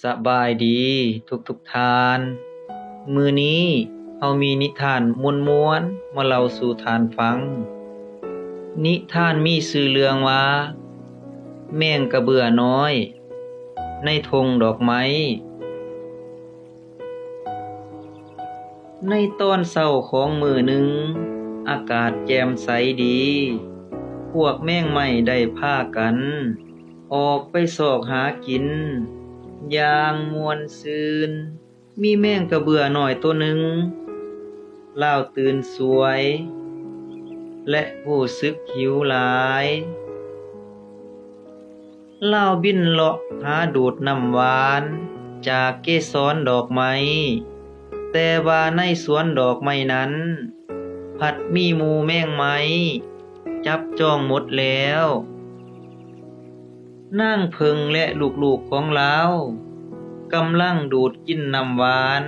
สบายดีทุกท่าน มื้อนี้เฮามีนิทานม่วนๆมาเล่าสู่ท่านฟัง นิทานมีชื่อเรื่องว่าแม่งกระเบื่อน้อยในทงดอกไม้ในตอนเช้าของมื้อหนึ่งอากาศแจ่มใสดี พวกแม่งไม้ได้พากัน ออกไปสอกหากินอย่างม่วนซื่น มีแม่งกระเบื่อน้อยตัวหนึ่งลาวตื่นสวย และรู้สึกหิวหลายลาวบินเลาะหาดูดน้ำหวานจากเกสรดอกไม้แต่ว่าในสวนดอกไม้นั้นผัดมีหมู่แม่งไม้จับจองหมดแล้วนางเพิงและลูกๆของลาวกำลังดูดกินน้ำหวาน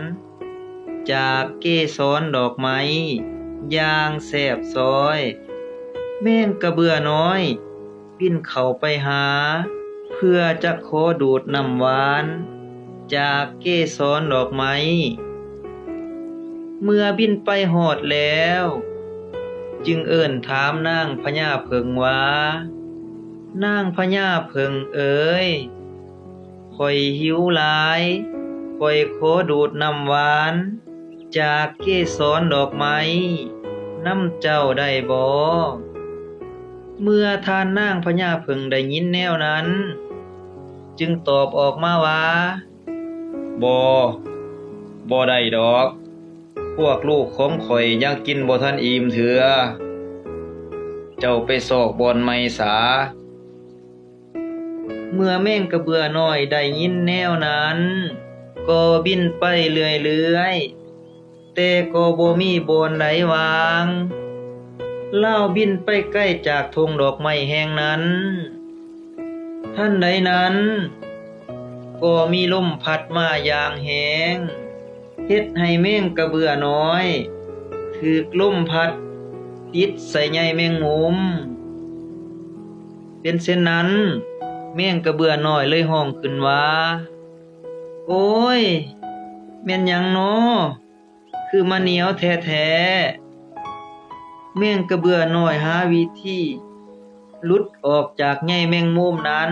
จากเกสรดอกไม้อย่างแซ่บซ้อยแม่งกระเบื่อน้อยบินเข้าไปหาเพื่อจะขอดูดน้ำหวานจากเกสรดอกไม้เมื่อบินไปฮอดแล้วจึงเอิ้นถามนางพญาเพิงว่านางพญาเพิงเอ๋ยข้อยหิวหลายข้อยขอดูดน้ำหวานจากเกสรดอกไม้น้ำเจ้าได้บ่เมื่อท่านนางพญาเพิงได้ยินแนวนั้นจึงตอบออกมาว่าบ่ได้ดอกพวกลูกของข่อยยังกินบ่ทันอิ่มเถือเจ้าไปซอกบ่อนใหม่สาเมื่อแม่งกระเบื่อน้อยได้ยินแนวนั้นก็บินไปเรื่อยๆแต่ก็บ่มีบ่อนใดวางลาวบินไปใกล้จากทงดอกไม้แห่งนั้นทันใดนั้นก็มีลมพัดมาอย่างแรงเฮ็ดให้แม่งกระเบื่อน้อยถูกลมพัดติดใส่ใยแมงมุมเป็นเช่นนั้นแม่งกระเบื่อน้อยเลยห้องขึ้นว่าโอ้ยแม่นหยังน้อคือมาเหนียวแท้ๆแม่งกระเบื่อน้อยหาวิธีหลุดออกจากใยแมงมุมนั้น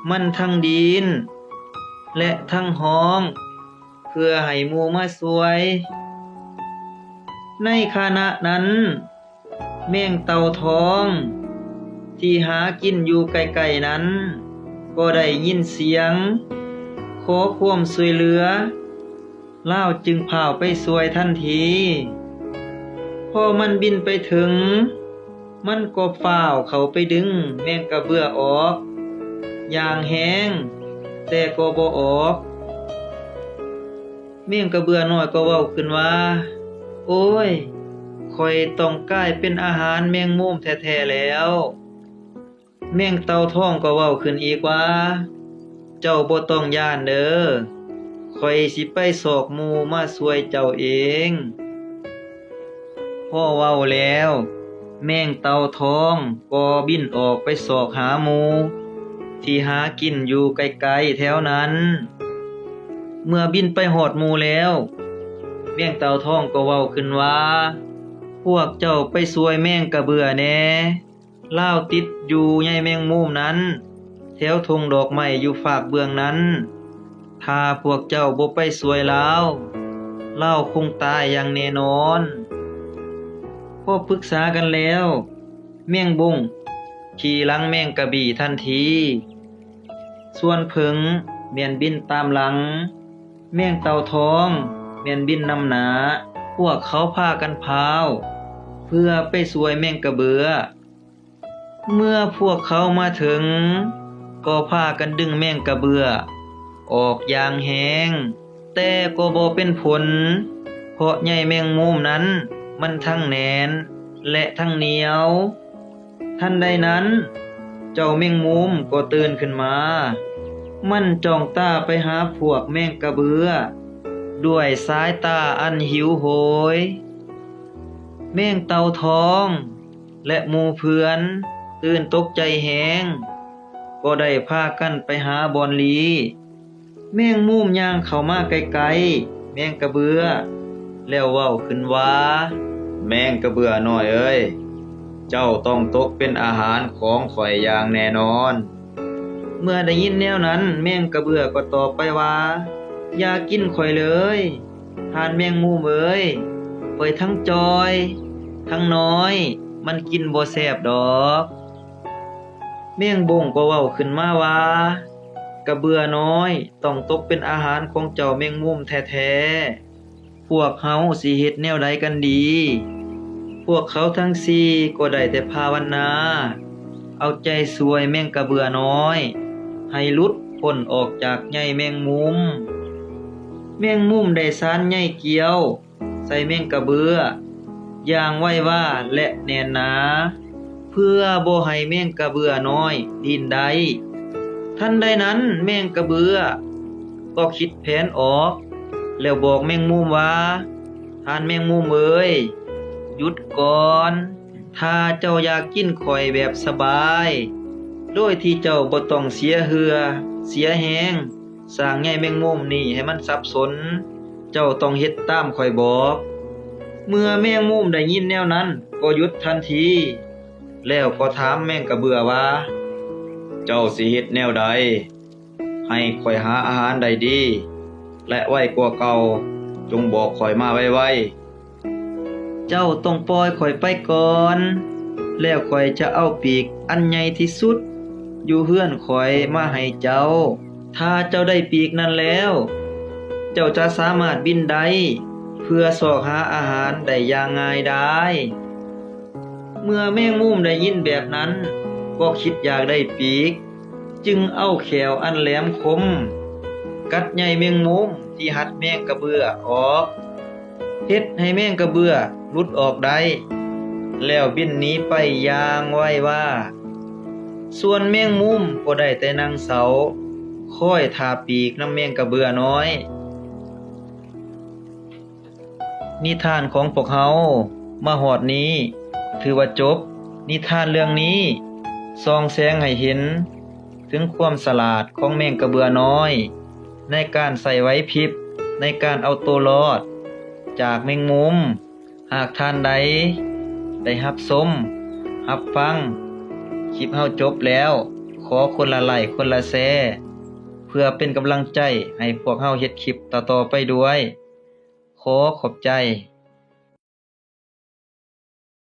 มันทั้งดินและทั้งห้องเพื่อให้หมู่มาช่วยในขณะนั้นแม่งเต่าทองที่หากินอยู่ไกลๆนั้นก็ได้ยินเสียงขอความช่วยเหลือลาวจึงพาไปช่วยทันทีพอมันบินไปถึงมันก็ฟ้าวเข้าไปดึงแม่งกระเบื่อออกอย่างแห้งแต่ก็บ่ออกแม่งกระเบื่อน้อยก็เว้าขึ้นว่าโอ้ยข้อยต้องกลายเป็นอาหารแมงมุมแท้ๆแล้วแม่งเต่าทองก็เว้าขึ้นอีกว่าเจ้าบ่ต้องย้านเด้อข้อยสิไปสอกหมู่มาช่วยเจ้าเองพอเว้าแล้วแม่งเต่าทองก็บินออกไปสอกหาหมู่ที่หากินอยู่ไกลๆแถวนั้นเมื่อบินไปฮอดหมู่แล้วแม่งเต่าทองก็เว้าขึ้นว่าพวกเจ้าไปช่วยแม่งกระเบื่อแหน่ลาวติดอยู่ใยแมงมุมนั้นแถวทงดอกไม้อยู่ฝากเบื้องนั้นถ้าพวกเจ้าบ่ไปช่วยลาวคงตายอย่างแน่นอนพอปรึกษากันแล้วแม่งบุ้งขี่หลังแม่งกระบี่ทันทีส่วนผึ้งแม่นบินตามหลังแม่งเต่าทองแม่นบินนำหน้าพวกเขาพากันพาวเพื่อไปช่วยแม่งกระเบือเมื่อพวกเขามาถึงก็พากันดึงแม่งกระเบือออกอย่างแห้งแต่ก็บ่เป็นผลเพราะใยแมงมุมนั้นมันทั้งแน่นและทั้งเหนียวทันใดนั้นเจ้าแมงมุมก็ตื่นขึ้นมามันจ้องตาไปหาพวกแมงกระเบือด้วยสายตาอันหิวโหยแม่งเต่าทองและหมู่เพื่อนตื่นตกใจแหงก็ได้พากันไปหาบอนลี แมงมุมย่างเข้ามาไกลๆแมงกระเบือแล้วเว้าขึ้นว่าแมงกระเบือน้อยเอ้ยเจ้าต้องตกเป็นอาหารของข่อยอย่างแน่นอนเมื่อได้ยินแนวนั้นแมงกระเบือก็ตอบไปว่าอย่ากินข่อยเลยทานแมงมุมเอ้ยข่อยทั้งจอยทั้งน้อยมันกินบ่แซ่บดอกแมงบงก็เว้าขึ้นมาว่ากระเบือน้อยต้องตกเป็นอาหารของเจ้าแมงมุมแท้ๆพวกเฮาสิเฮ็ดแนวใดกันดีพวกเขาทั้งสี่ก็ได้แต่ภาวนาเอาใจสวยแมงกระเบือน้อยให้หลุดพ้นออกจากใยแมงมุมแมงมุมได้สานใยเกี่ยวใส่แมงกระเบืออย่างไว้ว่าและแน่นหนาเพื่อบ่ให้แมงกระเบือน้อยดิ้นได้ทันใดนั้นแมงกระเบือก็คิดแผนออกแล้วบอกแมงมุมว่าท่านแมงมุมเอ้ยหยุดก่อนถ้าเจ้าอยากกินข่อยแบบสบายโดยที่เจ้าบ่ต้องเสียเหือเสียแหงสร้างใยแมงมุมนี่ให้มันสับสนเจ้าต้องเฮ็ดตามข่อยบอกเมื่อแมงมุมได้ยินแนวนั้นก็หยุดทันทีแล้วก็ถามแมงกระเบือว่าเจ้าสิเฮ็ดแนวใดให้ข่อยหาอาหารได้ดีและไวกว่าเก่าจงบอกข่อยมาไวๆเจ้าต้องปล่อยข่อยไปก่อนแล้วข่อยจะเอาปีกอันใหญ่ที่สุดอยู่เฮือนข่อยมาให้เจ้าถ้าเจ้าได้ปีกนั้นแล้วเจ้าจะสามารถบินได้เพื่อสอกหาอาหารได้อย่างง่ายดายเมื่อแมงมุมได้ยินแบบนั้นก็คิดอยากได้ปีกจึงเอาแขวอันแหลมคมกัดใยแมงมุมที่หัดแมงกระเบือออกเฮ็ดให้แมงกระเบือหลุดออกได้แล้วบินหนีไปอย่างไวว่าส่วนแมงมุมก็ได้แต่นั่งเสาคอยทาปีกน้ำแมงกระเบือน้อยนิทานของพวกเฮามาฮอดนี้ถือว่าจบนิทานเรื่องนี้ส่องแสงให้เห็นถึงความฉลาดของแมงกระเบือน้อยในการใส่ไหวพริบในการเอาตัวรอดจากแมงมุมหากท่านใดได้รับชมรับฟังคลิปเฮาจบแล้วขอคนละไลค์คนละแชร์เพื่อเป็นกำลังใจให้พวกเฮาเฮ็ดคลิปต่อๆไปด้วยขอขอบใจ